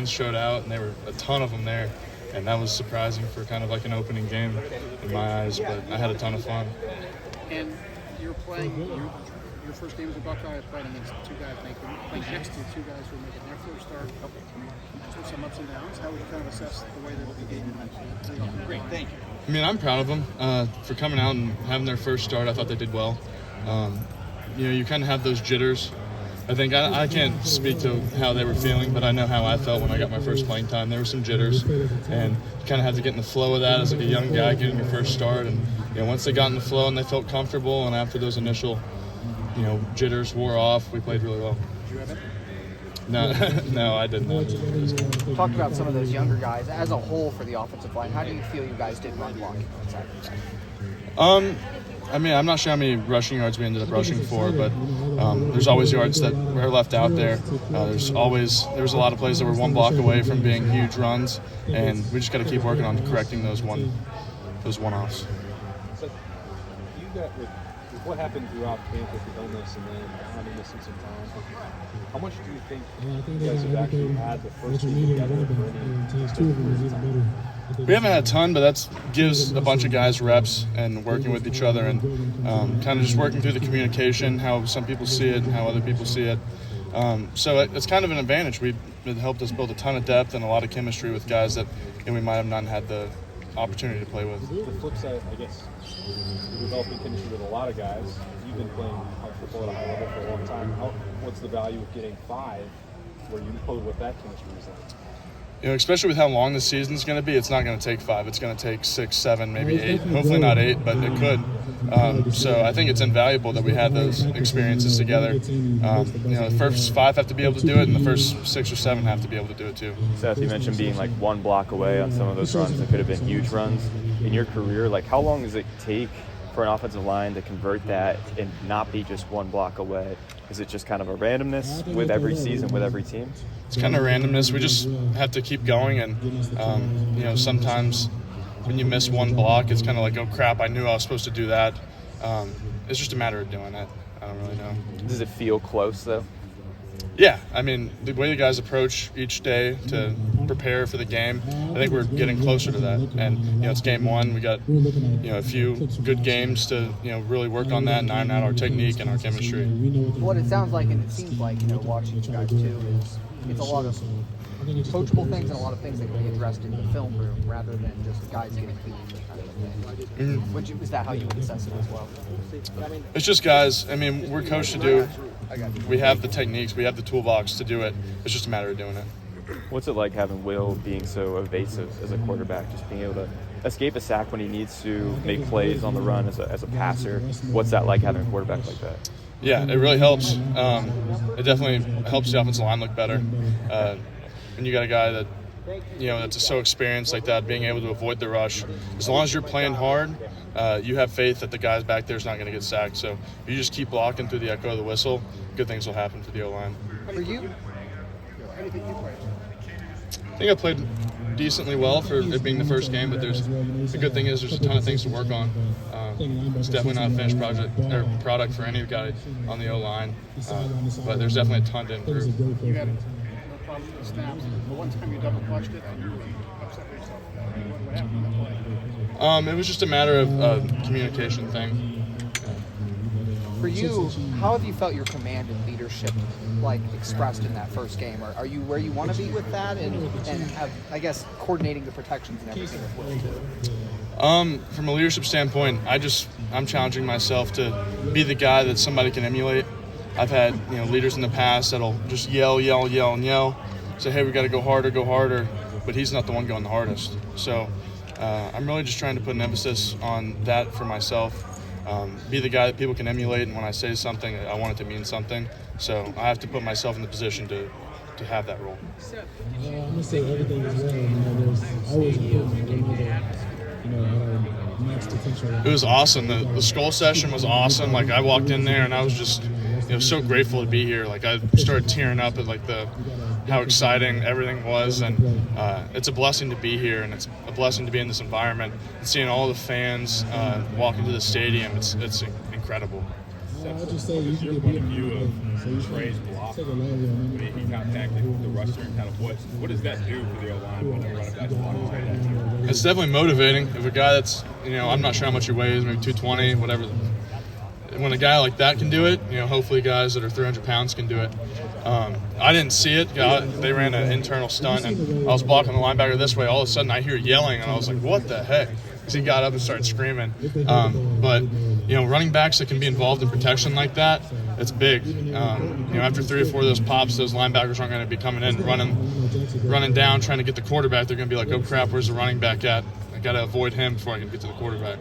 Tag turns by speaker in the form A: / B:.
A: fans showed out, and there were a ton of them there, and that was surprising for kind of like an opening game in my eyes, but I had a ton of fun.
B: And you're playing your first game as a Buckeye, playing against two guys playing next to two guys who are making their first start. With some ups and downs, how would you kind of assess the way that the game went? Great, thank you.
A: I mean, I'm proud of them for coming out and having their first start. I thought they did well. You kind of have those jitters. I think I can't speak to how they were feeling, but I know how I felt when I got my first playing time. There were some jitters, and you kind of had to get in the flow of that as like a young guy getting your first start. And once they got in the flow and they felt comfortable, and after those initial jitters wore off, we played really well.
B: Did you have it?
A: No, I didn't.
C: Talked about some of those younger guys. As a whole for the offensive line, how do you feel you guys did run blocking on Saturday?
A: I mean, I'm not sure how many rushing yards we ended up rushing for, but there's always yards that were left out there. There was a lot of plays that were one block away from being huge runs, and we just got to keep working on correcting those one-offs.
D: So you got with what happened throughout camp with the illness and then having missing some time. How much do you think you guys have actually had the first week together for any?
A: We haven't had a ton, but that gives a bunch of guys reps and working with each other and kind of just working through the communication, how some people see it and how other people see it. So it's kind of an advantage. It helped us build a ton of depth and a lot of chemistry with guys that we might have not had the opportunity to play with.
D: The flip side, I guess, you're developing chemistry with a lot of guys. You've been playing football at a high level for a long time. What's the value of getting 5 where you know what that chemistry is like?
A: Especially with how long the season's going to be, it's not going to take 5. It's going to take 6, 7, maybe 8. Hopefully not 8, but it could. So I think it's invaluable that we had those experiences together. The first 5 have to be able to do it, and the first 6 or 7 have to be able to do it too.
E: Seth, you mentioned being like one block away on some of those runs that could have been huge runs in your career. Like, how long does it take for an offensive line to convert that and not be just one block away? Is it just kind of a randomness with every season, with every team?
A: It's kind of randomness. We just have to keep going, and sometimes when you miss one block, it's kind of like, oh crap, I knew I was supposed to do that. It's just a matter of doing it. I don't really know.
E: Does it feel close though?
A: Yeah, I mean, the way the guys approach each day to prepare for the game, I think we're getting closer to that. And, it's game 1. We got, a few good games to, really work on that and iron out our technique and our chemistry.
C: What it sounds like and it seems like, watching you guys too, is it's a lot of coachable things and a lot of things that can be addressed in the film room rather than just guys getting beat kind of thing. Which, is that how you would assess it as well?
A: It's just guys. I mean, we're coached to do. We have the techniques. We have the toolbox to do it. It's just a matter of doing it.
E: What's it like having Will being so evasive as a quarterback, just being able to escape a sack when he needs to, make plays on the run as a passer? What's that like having a quarterback like that?
A: Yeah, it really helps. It definitely helps the offensive line look better. When you got a guy that, that's so experienced like that, being able to avoid the rush. As long as you're playing hard, you have faith that the guys back there is not going to get sacked. So you just keep blocking through the echo of the whistle, good things will happen to the O-line.
C: For you?
B: Anything you played?
A: I think I played decently well for it being the first game, but the good thing is there's a ton of things to work on. It's definitely not a finished product for any guy on the O-line, but there's definitely a ton to improve.
B: You had no problem with the snaps. The one time you double clutched it and you were upset with yourself. What happened in that play?
A: It was just a matter of a communication thing.
C: For you, how have you felt your command and leadership expressed in that first game? Are you where you want to be with that and have, I guess, coordinating the protections and everything with Will too?
A: From a leadership standpoint, I'm challenging myself to be the guy that somebody can emulate. I've had leaders in the past that'll just yell, say, hey, we got to go harder, but he's not the one going the hardest. So I'm really just trying to put an emphasis on that for myself. Be the guy that people can emulate, and when I say something, I want it to mean something. So I have to put myself in the position to have that role.
F: I'm gonna say everything is well. There's always max potential.
A: It was awesome. The skull session was awesome. I walked in there and I was just so grateful to be here. I started tearing up at how exciting everything was, and it's a blessing to be here, and it's a blessing to be in this environment and seeing all the fans walk into the stadium. It's incredible.
F: I'll just say you can get
G: point of
F: beat
G: view
F: on
G: of Trey's block
F: take a line on
G: when he contacted the rusher, and kind of what does that do for the O-line when the running back's blocking tight end?
A: It's definitely motivating. If a guy that's, I'm not sure how much he weighs, maybe 220, whatever. When a guy like that can do it, hopefully guys that are 300 pounds can do it. I didn't see it. They ran an internal stunt, and I was blocking the linebacker this way. All of a sudden, I hear yelling, and I was like, what the heck? Because he got up and started screaming. But running backs that can be involved in protection like that, it's big. After 3 or 4 of those pops, those linebackers aren't going to be coming in, running down, trying to get the quarterback. They're going to be like, oh, crap, where's the running back at? I got to avoid him before I can get to the quarterback.